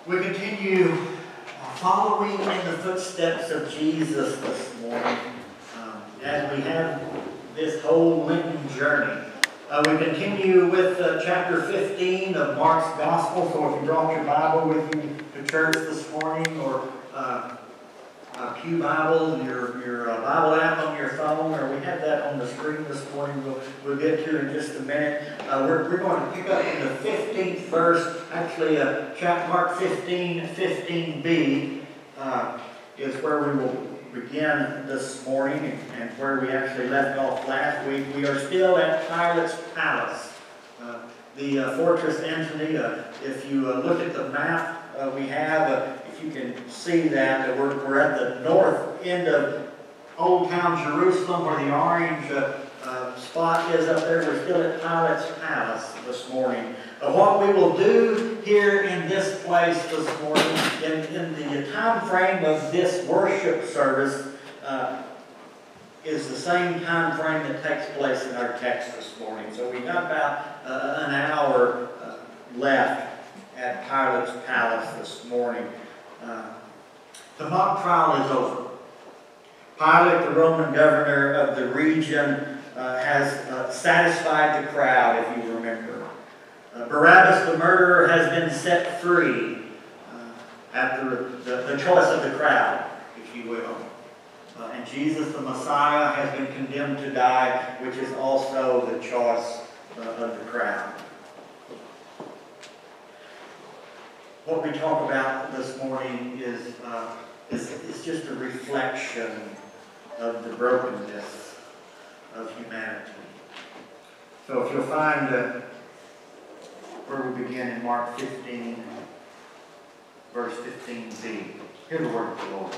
We continue following in the footsteps of Jesus this morning as we have this whole Lenten journey. We continue with chapter 15 of Mark's Gospel, so if you brought your Bible with you to church this morning, or Pew Bible, your Bible app on your phone, or we have that on the screen this morning, we'll get to in just a minute. We're going to pick up in the 15th verse, actually Mark 15, 15b is where we will begin this morning, and where we actually left off last week. We are still at Pilate's palace, the Fortress Antony. If you look at the map we have, if you can see that, we're at the north end of Old Town Jerusalem, where the orange spot is up there. We're still at Pilate's palace this morning. What we will do here in this place this morning, in the time frame of this worship service, is the same time frame that takes place in our text this morning. So we got about an hour left at Pilate's palace this morning. The mock trial is over. Pilate, the Roman governor of the region, has satisfied the crowd, if you remember. Barabbas, the murderer, has been set free after the choice of the crowd, if you will. And Jesus, the Messiah, has been condemned to die, which is also the choice of the crowd. What we talk about this morning is just a reflection of the brokenness of humanity. So if you'll find where we begin in Mark 15, verse 15b. Hear the word of the Lord.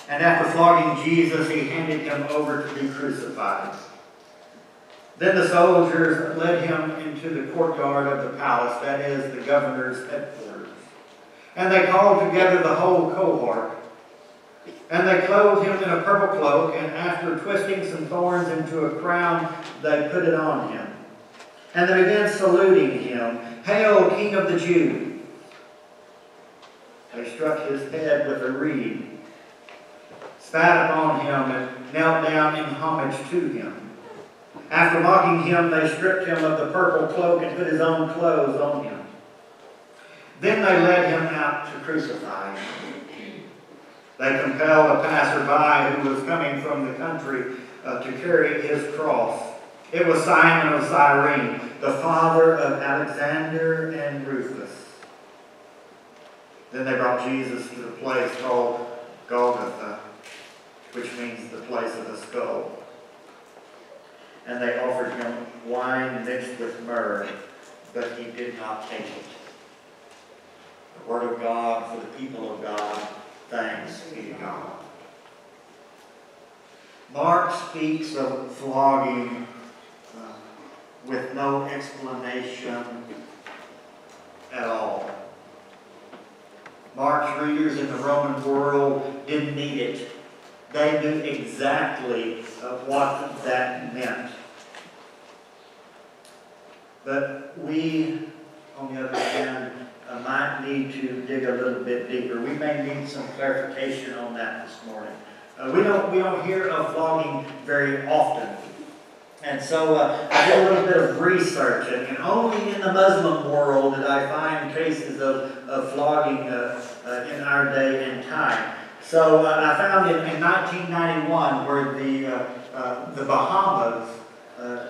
And after flogging Jesus, he handed him over to be crucified. Then the soldiers led him into the courtyard of the palace, that is, the governor's headquarters. And they called together the whole cohort. And they clothed him in a purple cloak, and after twisting some thorns into a crown, they put it on him. And they began saluting him, "Hail, King of the Jews!" They struck his head with a reed, spat upon him, and knelt down in homage to him. After mocking him, they stripped him of the purple cloak and put his own clothes on him. Then they led him out to crucify him. They compelled a passerby who was coming from the country to carry his cross. It was Simon of Cyrene, the father of Alexander and Rufus. Then they brought Jesus to the place called Golgotha, which means the place of the skull. And they offered him wine mixed with myrrh, but he did not take it. The word of God for the people of God. Thanks be to God. Mark speaks of flogging with no explanation at all. Mark's readers in the Roman world didn't need it. They knew exactly what that meant. But we, on the other hand, might need to dig a little bit deeper. We may need some clarification on that this morning. We don't hear of flogging very often. And so I did a little bit of research, and only in the Muslim world did I find cases of flogging in our day and time. So I found in 1991 where the Bahamas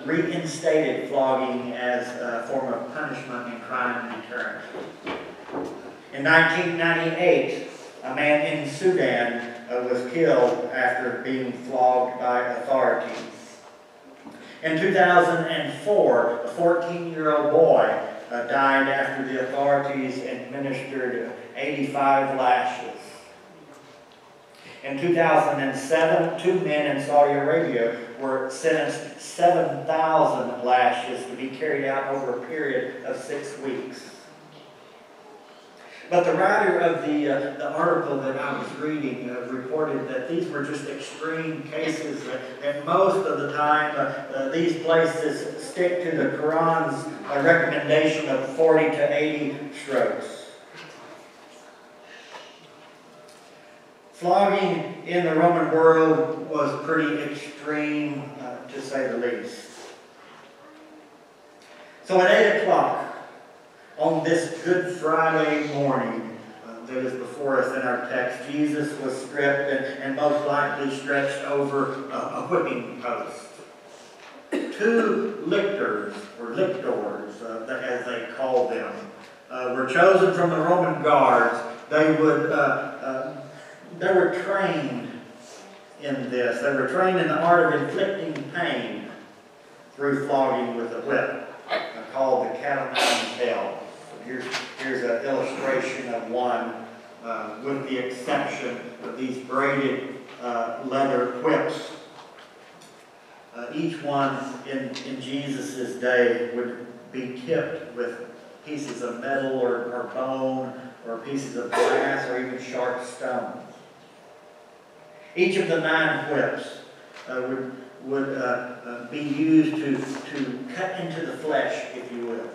reinstated flogging as a form of punishment and crime deterrent. In 1998, a man in Sudan was killed after being flogged by authorities. In 2004, a 14-year-old boy died after the authorities administered 85 lashes. In 2007, 2 men in Saudi Arabia were sentenced 7,000 lashes to be carried out over a period of 6 weeks. But the writer of the article that I was reading reported that these were just extreme cases, and most of the time these places stick to the Quran's recommendation of 40 to 80 strokes. Flogging in the Roman world was pretty extreme, to say the least. So at 8 o'clock on this Good Friday morning that is before us in our text, Jesus was stripped and most likely stretched over a whipping post. 2 lictors, or lictors, as they called them, were chosen from the Roman guards. They were trained in this. They were trained in the art of inflicting pain through flogging with a whip, called the cat o' nine tails. Here's an illustration of one, with the exception of these braided leather whips. Each one in Jesus' day would be tipped with pieces of metal or bone or pieces of glass or even sharp stones. Each of the 9 whips would be used to cut into the flesh, if you will.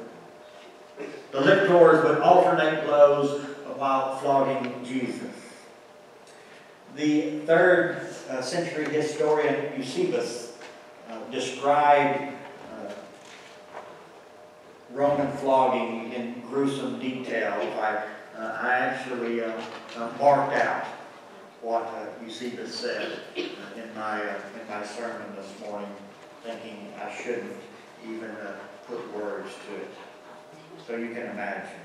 The lictors would alternate blows while flogging Jesus. The 3rd century historian Eusebius described Roman flogging in gruesome detail. I actually marked out what Eusebius said in my sermon this morning, thinking I shouldn't even put words to it. So you can imagine.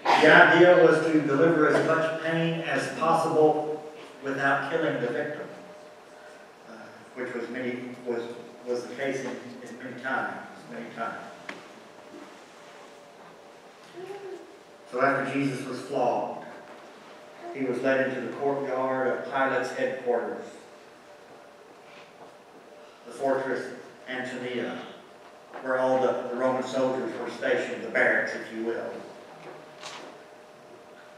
The idea was to deliver as much pain as possible without killing the victim, which was the case in many times. So after Jesus was flogged, he was led into the courtyard of Pilate's headquarters, the fortress Antonia, where all the Roman soldiers were stationed, the barracks, if you will.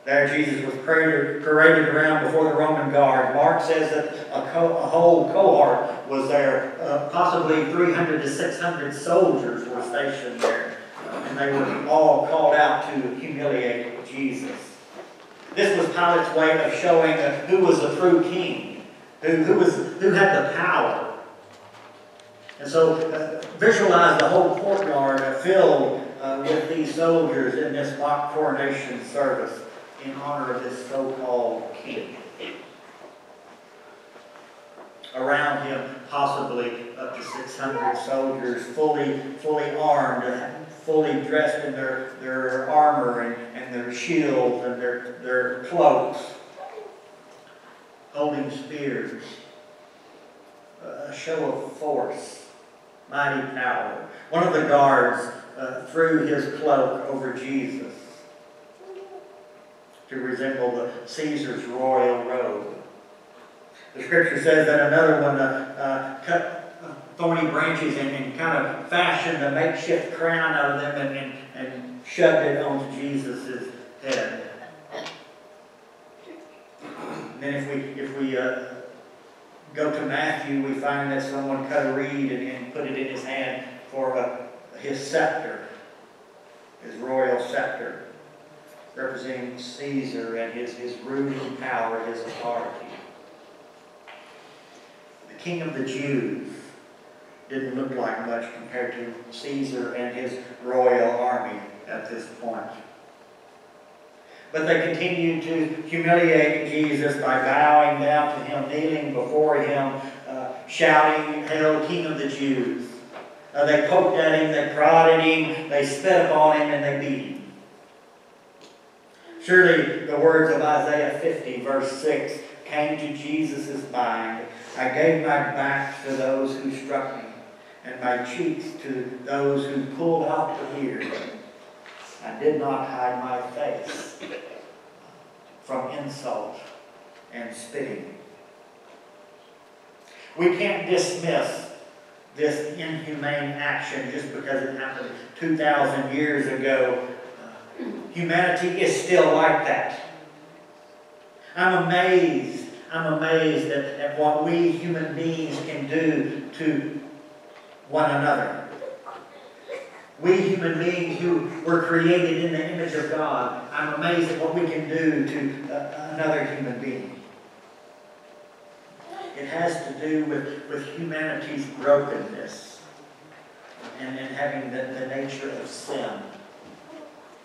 There Jesus was paraded around before the Roman guard. Mark says that a whole cohort was there. Possibly 300 to 600 soldiers were stationed there. And they were all called out to humiliate Jesus. This was Pilate's way of showing who was the true king, who had the power. And so visualize the whole courtyard filled with these soldiers in this mock coronation service in honor of this so-called king. Around him, possibly up to 600 soldiers, fully armed, fully dressed in their armor and their shields and their cloaks, holding spears. A show of force, mighty power. One of the guards threw his cloak over Jesus to resemble the Caesar's royal robe. The scripture says that another one cut thorny branches and kind of fashioned a makeshift crown out of them and shoved it onto Jesus' head. And then if we go to Matthew, we find that someone cut a reed and put it in his hand for his scepter, his royal scepter, representing Caesar and his ruling power, his authority. The King of the Jews didn't look like much compared to Caesar and his royal army at this point. But they continued to humiliate Jesus by bowing down to him, kneeling before him, shouting, "Hail, King of the Jews!" They poked at him, they prodded him, they spit upon him, and they beat him. Surely the words of Isaiah 50, verse 6, came to Jesus' mind. "I gave my back to those who struck me, and my cheeks to those who pulled out the beard. I did not hide my face from insult and spitting." We can't dismiss this inhumane action just because it happened 2,000 years ago. Humanity is still like that. I'm amazed at what we human beings can do to one another. We human beings who were created in the image of God, I'm amazed at what we can do to another human being. It has to do with humanity's brokenness and having the nature of sin.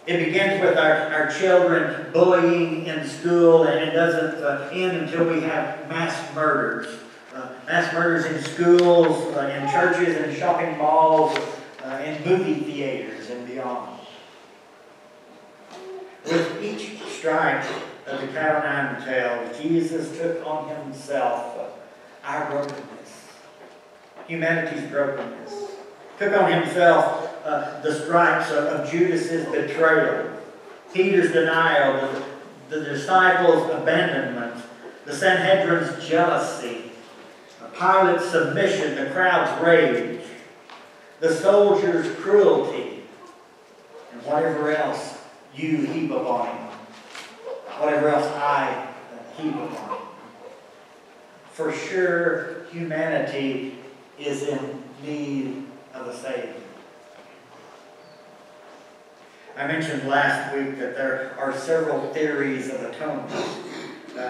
It begins with our children bullying in school, and it doesn't end until we have mass murders. Mass murders in schools, in churches, in shopping malls, in movie theaters, and beyond. With each strike of the cat o' nine tails, Jesus took on himself our brokenness, humanity's brokenness. Took on himself the stripes of Judas's betrayal, Peter's denial, the disciples' abandonment, the Sanhedrin's jealousy, Pilate's submission, the crowd's rage, the soldiers' cruelty, and whatever else you heap upon him, whatever else I heap upon him. For sure, humanity is in need of a Savior. I mentioned last week that there are several theories of atonement,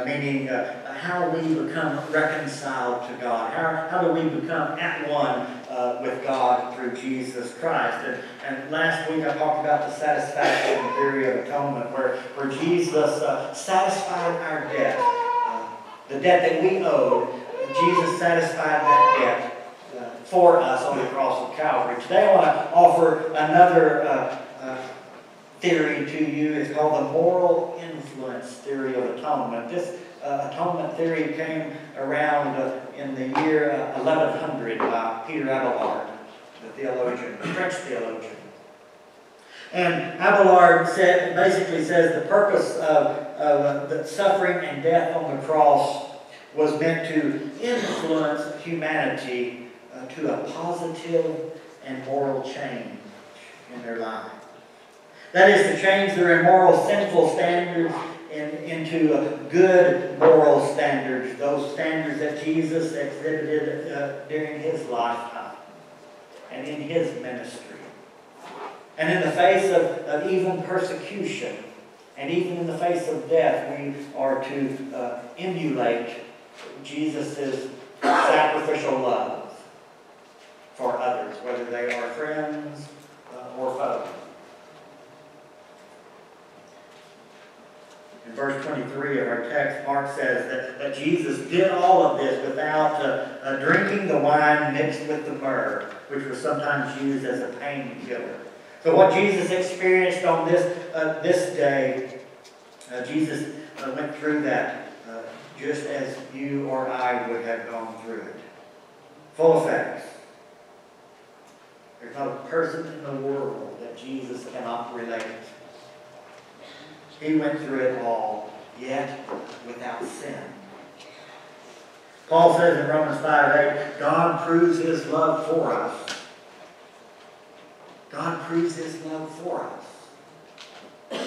meaning how we become reconciled to God. How do we become at one with God through Jesus Christ? And last week I talked about the satisfaction theory of atonement, where Jesus satisfied our debt, the debt that we owed. Jesus satisfied that debt for us on the cross of Calvary. Today I want to offer another theory to you. It's called the moral influence theory of atonement. This atonement theory came around in the year 1100 by Peter Abelard, the theologian, the French theologian. And Abelard basically says the purpose of the suffering and death on the cross was meant to influence humanity to a positive and moral change in their lives. That is, to change their immoral, sinful standards into good moral standards, those standards that Jesus exhibited during his lifetime and in his ministry. And in the face of even persecution, and even in the face of death, we are to emulate Jesus' sacrificial love for others, whether they are friends or foes. In verse 23 of our text, Mark says that Jesus did all of this without drinking the wine mixed with the myrrh, which was sometimes used as a painkiller. So what Jesus experienced on this day, Jesus went through that just as you or I would have gone through it. Full effects. There's not a person in the world that Jesus cannot relate to. He went through it all, yet without sin. Paul says in Romans 5:8, God proves his love for us. God proves his love for us.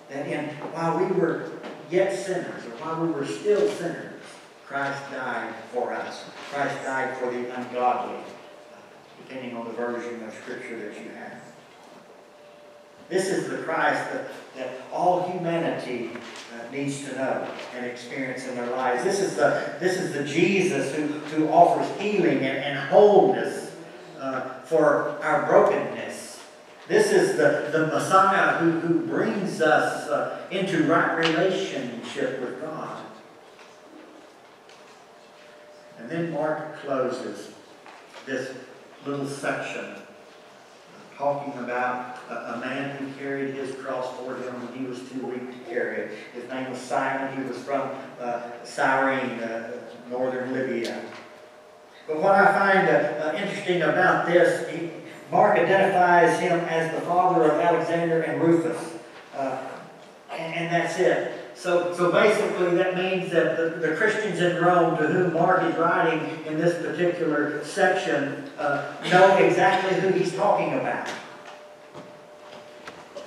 That while we were yet sinners, or while we were still sinners, Christ died for us. Christ died for the ungodly, depending on the version of Scripture that you have. This is the Christ that all humanity needs to know and experience in their lives. This is the Jesus who offers healing and wholeness for our brokenness. This is the Messiah who brings us into right relationship with God. And then Mark closes this little section talking about a man who carried his cross for him when he was too weak to carry it. His name was Simon. He was from Cyrene, northern Libya. But what I find interesting about this, Mark identifies him as the father of Alexander and Rufus. And that's it. So basically that means that the Christians in Rome to whom Mark is writing in this particular section know exactly who he's talking about.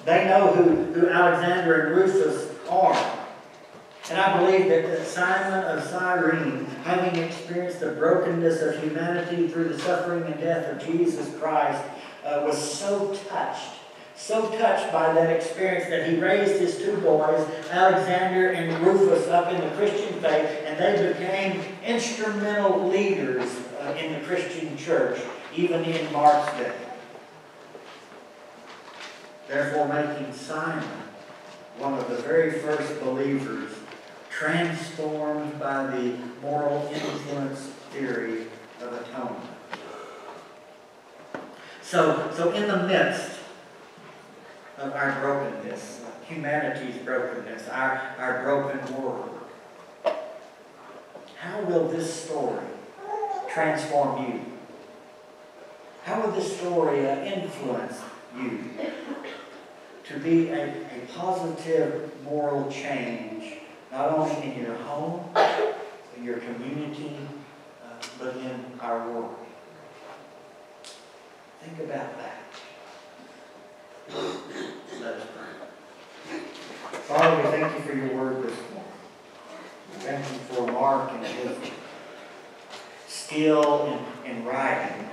They know who Alexander and Rufus are. And I believe that Simon of Cyrene, having experienced the brokenness of humanity through the suffering and death of Jesus Christ, was so touched by that experience that he raised his two boys, Alexander and Rufus, up in the Christian faith and they became instrumental leaders in the Christian church, even in Mark's day. Therefore, making Simon one of the very first believers transformed by the moral influence theory of atonement. So in the midst of our brokenness, humanity's brokenness, our broken world, how will this story transform you? How will this story influence you to be a positive moral change, not only in your home, in your community, but in our world? Think about that. Let us pray. Father, we thank you for your word this morning. We thank you for Mark and his skill in writing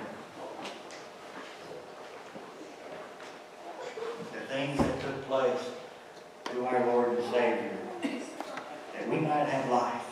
the things that took place through our Lord and Savior, that we might have life.